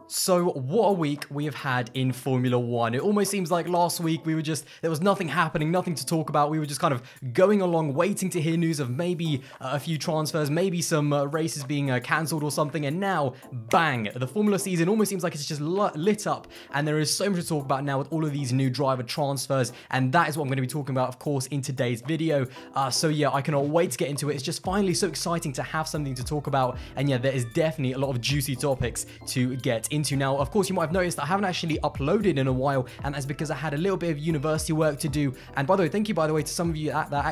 So what a week we have had in Formula One. It almost seems like last week there was nothing happening, nothing to talk about. We were just kind of going along, waiting to hear news of maybe a few transfers, maybe some races being cancelled or something. And now, bang, the Formula season almost seems like it's just lit up. And there is so much to talk about now with all of these new driver transfers. And that is what I'm going to be talking about, of course, in today's video. So yeah, I cannot wait to get into it. It's just finally so exciting to have something to talk about. And yeah, there is definitely a lot of juicy topics to get into. Now, of course, you might have noticed that I haven't actually uploaded in a while, and that's because I had a little bit of university work to do. And by the way, thank you, by the way, to some of you that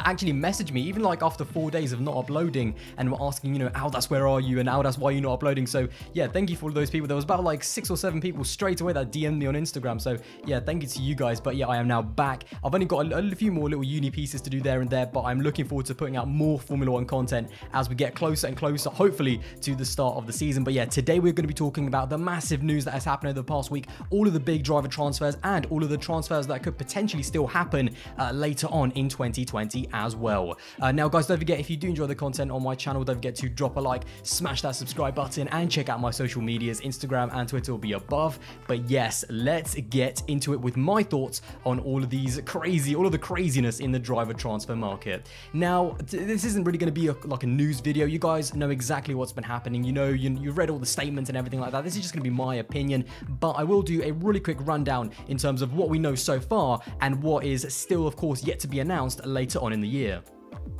actually messaged me, even like after 4 days of not uploading, and were asking, you know, Aldas, where are you? And Aldas, why are you not uploading? So yeah, thank you for all those people. There was about like 6 or 7 people straight away that DM'd me on Instagram. So yeah, thank you to you guys. But yeah, I am now back. I've only got a few more little uni pieces to do there and there, but I'm looking forward to putting out more Formula One content as we get closer and closer, hopefully, to the start of the season. But yeah, today we're going to be talking about the massive news that has happened over the past week, all of the big driver transfers, and all of the transfers that could potentially still happen later on in 2020 as well. Now guys, don't forget, if you do enjoy the content on my channel, don't forget to drop a like, smash that subscribe button, and check out my social medias. Instagram and Twitter will be above. But yes, let's get into it with my thoughts on all of the craziness in the driver transfer market. Now, this isn't really going to be like a news video. You guys know exactly what's been happening. You know, you've read all the statements and everything like that. This is just going to be my opinion, but I will do a really quick rundown in terms of what we know so far and what is still, of course, yet to be announced later on in the year.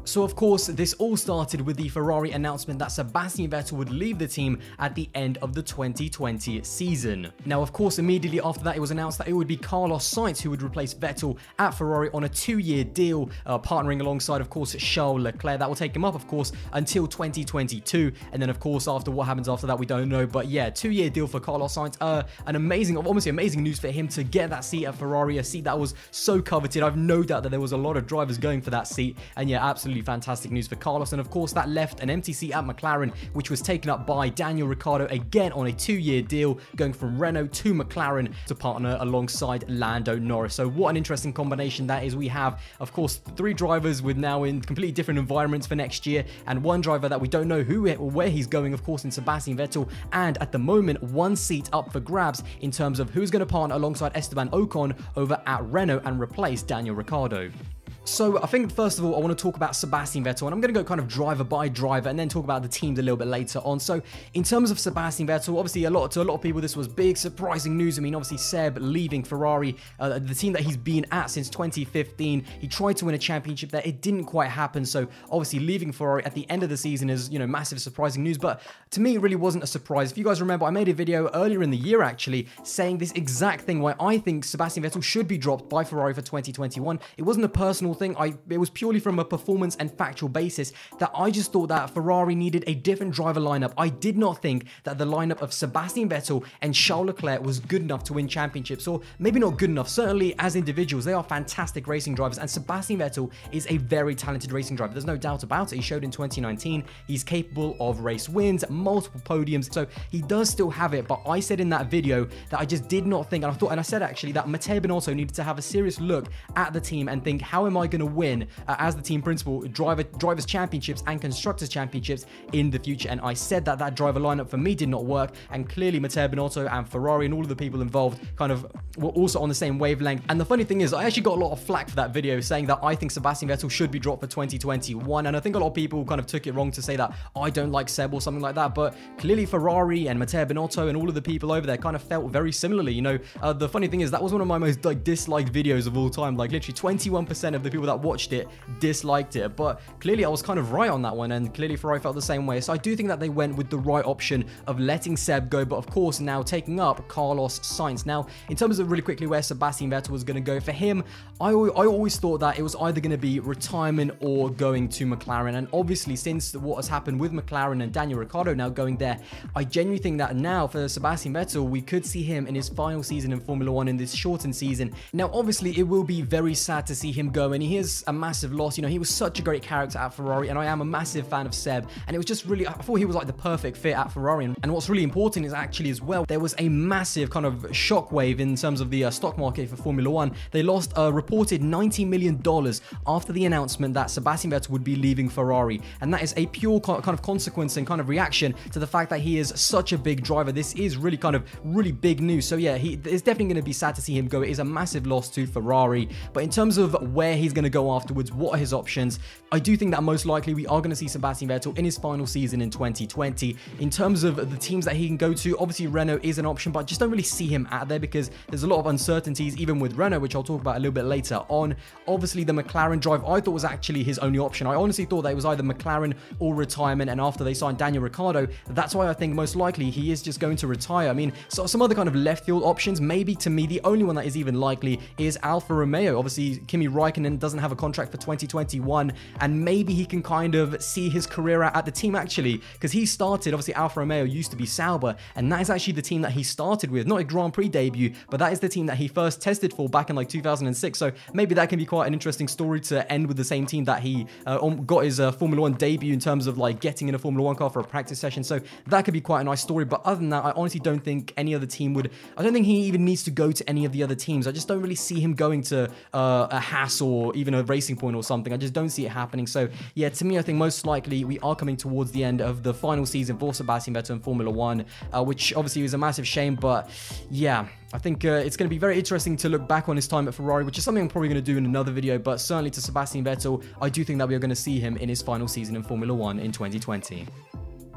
So of course, this all started with the Ferrari announcement that Sebastian Vettel would leave the team at the end of the 2020 season. Now, of course, immediately after that, it was announced that it would be Carlos Sainz who would replace Vettel at Ferrari on a 2-year deal, partnering alongside, of course, Charles Leclerc. That will take him up, of course, until 2022. And then, of course, after what happens after that, we don't know. But yeah, 2-year deal for Carlos Sainz. Obviously amazing news for him to get that seat at Ferrari, a seat that was so coveted. I've no doubt that there was a lot of drivers going for that seat. And yeah, absolutely fantastic news for Carlos. And of course, that left an empty seat at McLaren, which was taken up by Daniel Ricciardo, again on a 2-year deal, going from Renault to McLaren to partner alongside Lando Norris. So what an interesting combination that is. We have, of course, 3 drivers with now in completely different environments for next year, and 1 driver that we don't know who or where he's going, of course, in Sebastian Vettel. And at the moment, 1 seat up for grabs in terms of who's going to partner alongside Esteban Ocon over at Renault and replace Daniel Ricciardo. So I think, first of all, I want to talk about Sebastian Vettel, and I'm going to go kind of driver by driver and then talk about the teams a little bit later on. So in terms of Sebastian Vettel, obviously to a lot of people, this was big, surprising news. I mean, obviously Seb leaving Ferrari, the team that he's been at since 2015. He tried to win a championship there. It didn't quite happen. So obviously leaving Ferrari at the end of the season is, you know, massive, surprising news. But to me, it really wasn't a surprise. If you guys remember, I made a video earlier in the year, actually, saying this exact thing, why I think Sebastian Vettel should be dropped by Ferrari for 2021. It wasn't a personal thing. It was purely from a performance and factual basis that I just thought that Ferrari needed a different driver lineup. I did not think that the lineup of Sebastian Vettel and Charles Leclerc was good enough to win championships, or maybe not good enough. Certainly as individuals, they are fantastic racing drivers, and Sebastian Vettel is a very talented racing driver. There's no doubt about it. He showed in 2019 he's capable of race wins, multiple podiums, so he does still have it. But I said in that video that I just did not think, and I said actually that Matteo Binotto needed to have a serious look at the team and think, how am I going to win as the team principal, drivers championships and constructors championships in the future? And I said that that driver lineup for me did not work, and clearly Matteo Binotto and Ferrari and all of the people involved kind of were also on the same wavelength. And the funny thing is, I actually got a lot of flack for that video, saying that I think Sebastian Vettel should be dropped for 2021, and I think a lot of people kind of took it wrong to say that I don't like Seb or something like that. But clearly Ferrari and Matteo Binotto and all of the people over there kind of felt very similarly. You know, the funny thing is, that was one of my most disliked videos of all time. Like literally 21% of the people that watched it disliked it. But clearly I was kind of right on that one, and clearly Ferrari felt the same way. So I do think that they went with the right option of letting Seb go, but of course now taking up Carlos Sainz. Now, in terms of really quickly where Sebastian Vettel was going to go, for him, I always thought that it was either going to be retirement or going to McLaren. And obviously, since what has happened with McLaren and Daniel Ricciardo now going there, I genuinely think that now for Sebastian Vettel, we could see him in his final season in Formula One in this shortened season. Now, obviously, it will be very sad to see him go, and he is a massive loss. You know, he was such a great character at Ferrari, and I am a massive fan of Seb, and it was just really, I thought he was like the perfect fit at Ferrari. And what's really important is actually as well, there was a massive kind of shockwave in terms of the stock market for Formula One. They lost a reported $90 million after the announcement that Sebastian Vettel would be leaving Ferrari, and that is a pure kind of consequence and kind of reaction to the fact that he is such a big driver. This is really kind of really big news. So yeah, it's definitely going to be sad to see him go. It is a massive loss to Ferrari, but in terms of where he's going to go afterwards, what are his options, I do think that most likely we are going to see Sebastian Vettel in his final season in 2020. In terms of the teams that he can go to, obviously Renault is an option, but I just don't really see him at there because there's a lot of uncertainties even with Renault, which I'll talk about a little bit later on. Obviously the McLaren drive I thought was actually his only option. I honestly thought that it was either McLaren or retirement, and after they signed Daniel Ricciardo, that's why I think most likely he is just going to retire. I mean, so some other kind of left field options, maybe to me the only one that is even likely is Alfa Romeo. Obviously Kimi Raikkonen doesn't have a contract for 2021, and maybe he can kind of see his career out at the team actually, because he started, obviously Alfa Romeo used to be Sauber, and that is actually the team that he started with, not a Grand Prix debut, but that is the team that he first tested for back in like 2006. So maybe that can be quite an interesting story to end with the same team that he got his Formula One debut in terms of like getting in a Formula One car for a practice session. So that could be quite a nice story. But other than that, I honestly don't think any other team would. I don't think he even needs to go to any of the other teams. I just don't really see him going to a Haas or even a Racing Point or something. I just don't see it happening. So yeah, to me, I think most likely we are coming towards the end of the final season for Sebastian Vettel in Formula One, which obviously is a massive shame. But yeah, I think it's going to be very interesting to look back on his time at Ferrari, which is something I'm probably going to do in another video. But certainly to Sebastian Vettel, I do think that we are going to see him in his final season in Formula One in 2020.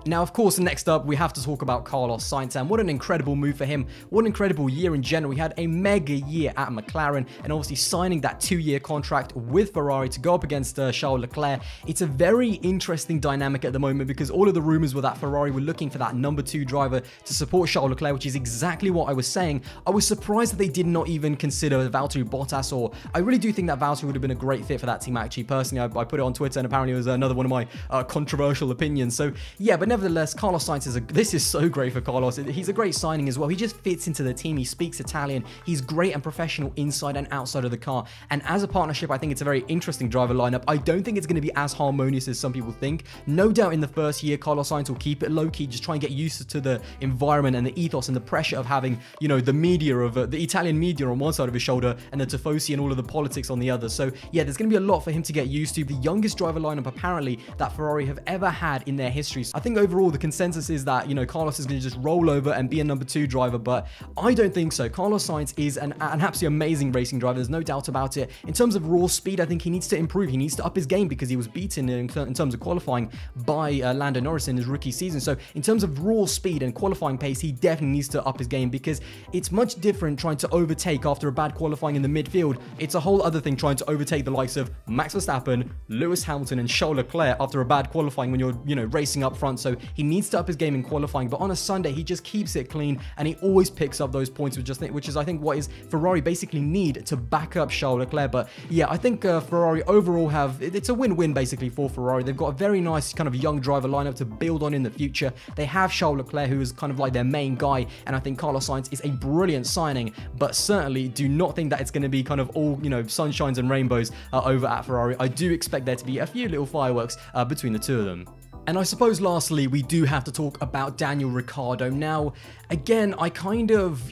Now, of course, next up, we have to talk about Carlos Sainz, and what an incredible move for him. What an incredible year in general. He had a mega year at McLaren, and obviously signing that 2-year contract with Ferrari to go up against Charles Leclerc. It's a very interesting dynamic at the moment because all of the rumors were that Ferrari were looking for that number 2 driver to support Charles Leclerc, which is exactly what I was saying. I was surprised that they did not even consider Valtteri Bottas, or I really do think that Valtteri would have been a great fit for that team, actually. Personally, I put it on Twitter, and apparently it was another one of my controversial opinions. So yeah, but nevertheless, Carlos Sainz this is so great for Carlos. He's a great signing as well. He just fits into the team. He speaks Italian. He's great and professional inside and outside of the car. And as a partnership, I think it's a very interesting driver lineup. I don't think it's going to be as harmonious as some people think. No doubt in the first year, Carlos Sainz will keep it low-key, just try and get used to the environment and the ethos and the pressure of having, you know, the media of the Italian media on one side of his shoulder and the Tifosi and all of the politics on the other. So yeah, there's going to be a lot for him to get used to. The youngest driver lineup apparently that Ferrari have ever had in their history. So I think overall the consensus is that, you know, Carlos is going to just roll over and be a number 2 driver, but I don't think so. Carlos Sainz is an absolutely amazing racing driver. There's no doubt about it. In terms of raw speed, I think he needs to improve. He needs to up his game because he was beaten in terms of qualifying by Lando Norris in his rookie season. So in terms of raw speed and qualifying pace, he definitely needs to up his game because it's much different trying to overtake after a bad qualifying in the midfield. It's a whole other thing trying to overtake the likes of Max Verstappen, Lewis Hamilton, and Charles Leclerc after a bad qualifying when you're, you know, racing up front. So he needs to up his game in qualifying, but on a Sunday he just keeps it clean and he always picks up those points, which is I think what is Ferrari basically need to back up Charles Leclerc. But yeah, I think Ferrari overall it's a win-win basically for Ferrari. They've got a very nice kind of young driver lineup to build on in the future. They have Charles Leclerc, who is kind of like their main guy, and I think Carlos Sainz is a brilliant signing, but certainly do not think that it's going to be kind of all, you know, sunshines and rainbows over at Ferrari. I do expect there to be a few little fireworks between the two of them. And I suppose lastly, we do have to talk about Daniel Ricciardo. Now, again, I kind of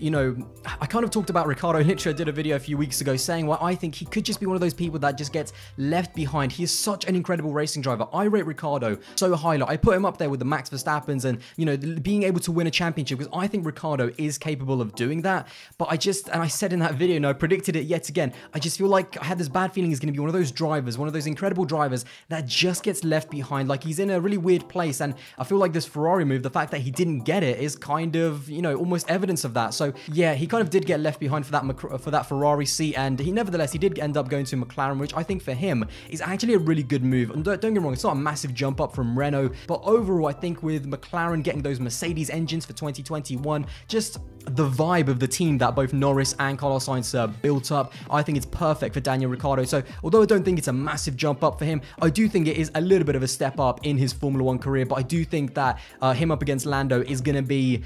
talked about Ricciardo. Literally, I did a video a few weeks ago saying, well, I think he could just be one of those people that just gets left behind. He is such an incredible racing driver. I rate Ricciardo so highly. I put him up there with the Max Verstappens and, you know, being able to win a championship, because I think Ricciardo is capable of doing that. But I said in that video, and I predicted it yet again, I just feel like I had this bad feeling he's going to be one of those drivers, one of those incredible drivers that just gets left behind. Like, he's in a really weird place, and I feel like this Ferrari move, the fact that he didn't get it, is kind of, you know, almost evidence of that. So yeah, he kind of did get left behind for that Ferrari seat, and he did end up going to McLaren, which I think for him is actually a really good move. And don't get me wrong, it's not a massive jump up from Renault, but overall I think with McLaren getting those Mercedes engines for 2021, just the vibe of the team that both Norris and Carlos Sainz built up, I think it's perfect for Daniel Ricciardo. So although I don't think it's a massive jump up for him, I do think it is a little bit of a step up in his Formula One career. But I do think that him up against Lando is going to be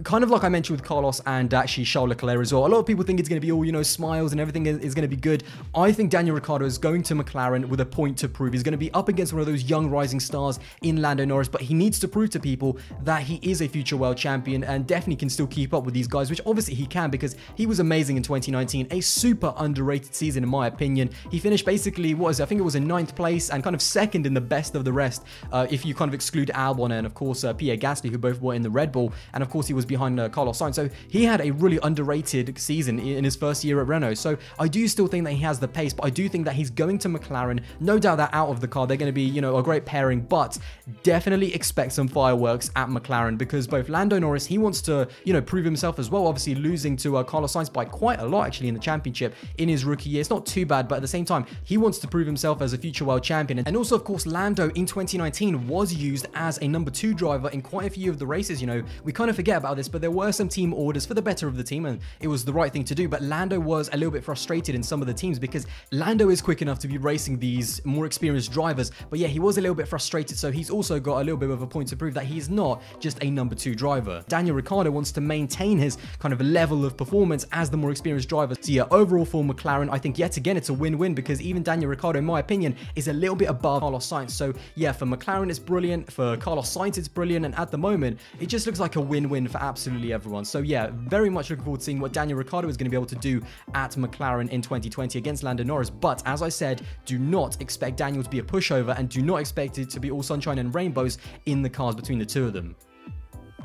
kind of like I mentioned with Carlos and actually Charles Leclerc as well. A lot of people think it's going to be all, you know, smiles and everything is going to be good. I think Daniel Ricciardo is going to McLaren with a point to prove. He's going to be up against one of those young rising stars in Lando Norris, but he needs to prove to people that he is a future world champion and definitely can still keep up with these guys, which obviously he can because he was amazing in 2019. A super underrated season in my opinion. He finished basically, I think it was in 9th place and kind of second in the best of the rest, if you kind of exclude Albon and of course Pierre Gasly, who both were in the Red Bull, and of course he was behind Carlos Sainz. So he had a really underrated season in his first year at Renault. So I do still think that he has the pace, but I do think that he's going to McLaren. No doubt that out of the car, they're going to be, you know, a great pairing, but definitely expect some fireworks at McLaren because both Lando Norris, he wants to, you know, prove himself as well, obviously losing to Carlos Sainz by quite a lot actually in the championship in his rookie year. It's not too bad, but at the same time, he wants to prove himself as a future world champion. And also, of course, Lando in 2019 was used as a number 2 driver in quite a few of the races. You know, we kind of forget about this, but there were some team orders for the better of the team and it was the right thing to do. But Lando was a little bit frustrated in some of the teams because Lando is quick enough to be racing these more experienced drivers, but yeah, he was a little bit frustrated. So he's also got a little bit of a point to prove that he's not just a number 2 driver. Daniel Ricciardo wants to maintain his kind of level of performance as the more experienced driver. So yeah, overall for McLaren, I think yet again it's a win-win because even Daniel Ricciardo, in my opinion, is a little bit above Carlos Sainz. So yeah, for McLaren it's brilliant, for Carlos Sainz it's brilliant, and at the moment it just looks like a win-win for absolutely everyone. So yeah, very much looking forward to seeing what Daniel Ricciardo is going to be able to do at McLaren in 2020 against Lando Norris. But as I said, do not expect Daniel to be a pushover and do not expect it to be all sunshine and rainbows in the cars between the two of them.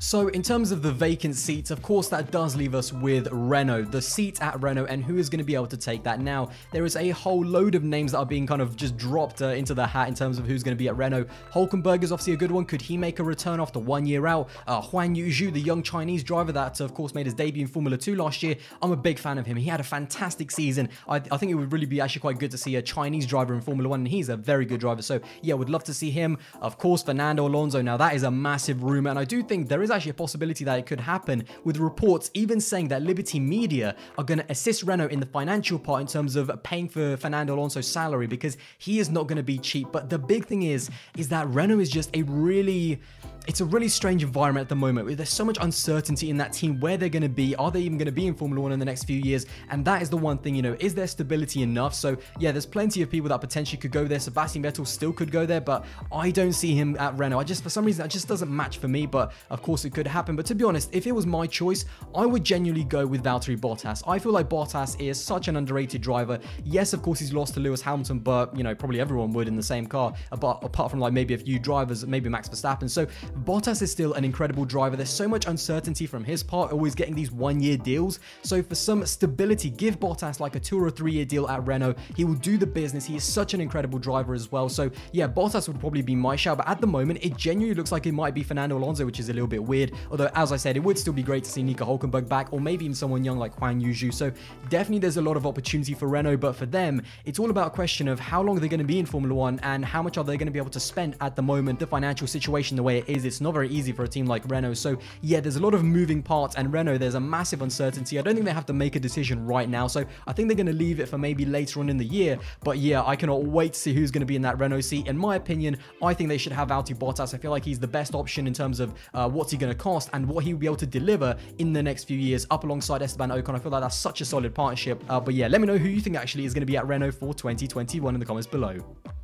So in terms of the vacant seats, of course, that does leave us with Renault, the seat at Renault, and who is going to be able to take that. Now, there is a whole load of names that are being kind of just dropped into the hat in terms of who's going to be at Renault. Hülkenberg is obviously a good one. Could he make a return after 1 year out? Huan Yuju, the young Chinese driver that, of course, made his debut in Formula 2 last year. I'm a big fan of him. He had a fantastic season. I think it would really be actually quite good to see a Chinese driver in Formula 1, and he's a very good driver. So, yeah, would love to see him. Of course, Fernando Alonso. Now, that is a massive rumor, and I do think there is actually a possibility that it could happen, with reports even saying that Liberty Media are going to assist Renault in the financial part in terms of paying for Fernando Alonso's salary, because he is not going to be cheap. But the big thing is that Renault is just it's a really strange environment at the moment. There's so much uncertainty in that team, where they're going to be. Are they even going to be in Formula 1 in the next few years? And that is the one thing, you know, is there stability enough? So yeah, there's plenty of people that potentially could go there. Sebastian Vettel still could go there, but I don't see him at Renault. For some reason, that just doesn't match for me, but of course it could happen. But to be honest, if it was my choice, I would genuinely go with Valtteri Bottas. I feel like Bottas is such an underrated driver. Yes, of course, he's lost to Lewis Hamilton, but, you know, probably everyone would in the same car, apart from like maybe a few drivers, maybe Max Verstappen. So Bottas is still an incredible driver. There's so much uncertainty from his part, always getting these 1-year deals. So for some stability, give Bottas like a 2 or 3 year deal at Renault. He will do the business. He is such an incredible driver as well. So yeah, Bottas would probably be my shout, but at the moment, it genuinely looks like it might be Fernando Alonso, which is a little bit weird. Although, as I said, it would still be great to see Nico Hülkenberg back, or maybe even someone young like Huan Yuju. So definitely there's a lot of opportunity for Renault, but for them, it's all about a question of how long they're going to be in Formula 1 and how much are they going to be able to spend at the moment. The financial situation, the way it is, it's not very easy for a team like Renault. So yeah, there's a lot of moving parts, and Renault, there's a massive uncertainty. I don't think they have to make a decision right now. So I think they're going to leave it for maybe later on in the year. But yeah, I cannot wait to see who's going to be in that Renault seat. In my opinion, I think they should have Valtteri Bottas. I feel like he's the best option in terms of what's he going to cost and what he'll be able to deliver in the next few years up alongside Esteban Ocon. I feel like that's such a solid partnership. But yeah, let me know who you think actually is going to be at Renault for 2021 in the comments below.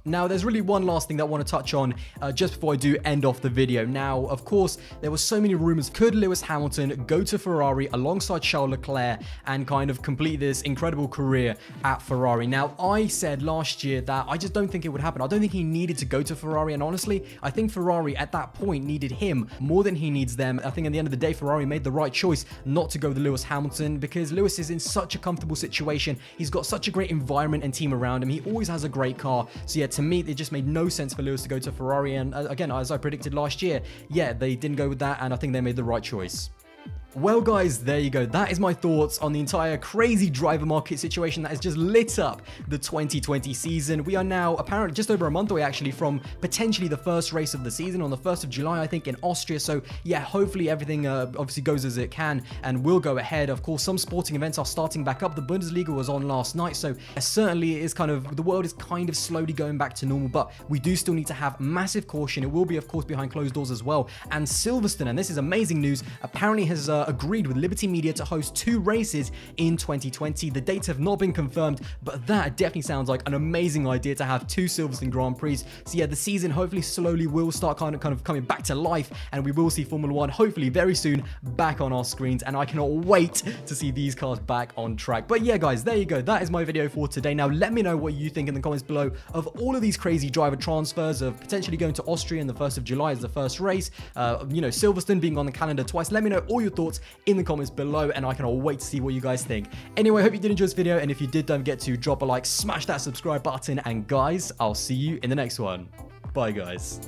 Now, there's really one last thing that I want to touch on just before I do end off the video. Now, of course, there were so many rumors. Could Lewis Hamilton go to Ferrari alongside Charles Leclerc and kind of complete this incredible career at Ferrari? Now, I said last year that I just don't think it would happen. I don't think he needed to go to Ferrari, and honestly, I think Ferrari at that point needed him more than he needs them. I think at the end of the day, Ferrari made the right choice not to go with Lewis Hamilton, because Lewis is in such a comfortable situation. He's got such a great environment and team around him. He always has a great car. So yeah, to me, it just made no sense for Lewis to go to Ferrari. And again, as I predicted last year, yeah, they didn't go with that, and I think they made the right choice. Well guys, there you go. That is my thoughts on the entire crazy driver market situation that has just lit up the 2020 season. We are now apparently just over a month away actually from potentially the first race of the season on the 1st of July, I think, in Austria. So yeah, hopefully everything obviously goes as it can and will go ahead. Of course, some sporting events are starting back up. The Bundesliga was on last night, so certainly it is kind of, the world is kind of slowly going back to normal, but we do still need to have massive caution. It will be, of course, behind closed doors as well. And Silverstone, and this is amazing news, apparently has agreed with Liberty Media to host 2 races in 2020. The dates have not been confirmed, but that definitely sounds like an amazing idea to have 2 Silverstone Grand Prix. So yeah, the season hopefully slowly will start kind of coming back to life, and we will see Formula 1 hopefully very soon back on our screens, and I cannot wait to see these cars back on track. But yeah guys, there you go. That is my video for today. Now let me know what you think in the comments below of all of these crazy driver transfers, of potentially going to Austria in the 1st of July as the first race, you know, Silverstone being on the calendar twice. Let me know all your thoughts in the comments below, and I cannot wait to see what you guys think. Anyway, I hope you did enjoy this video, and if you did, don't forget to drop a like, smash that subscribe button, and guys, I'll see you in the next one. Bye guys.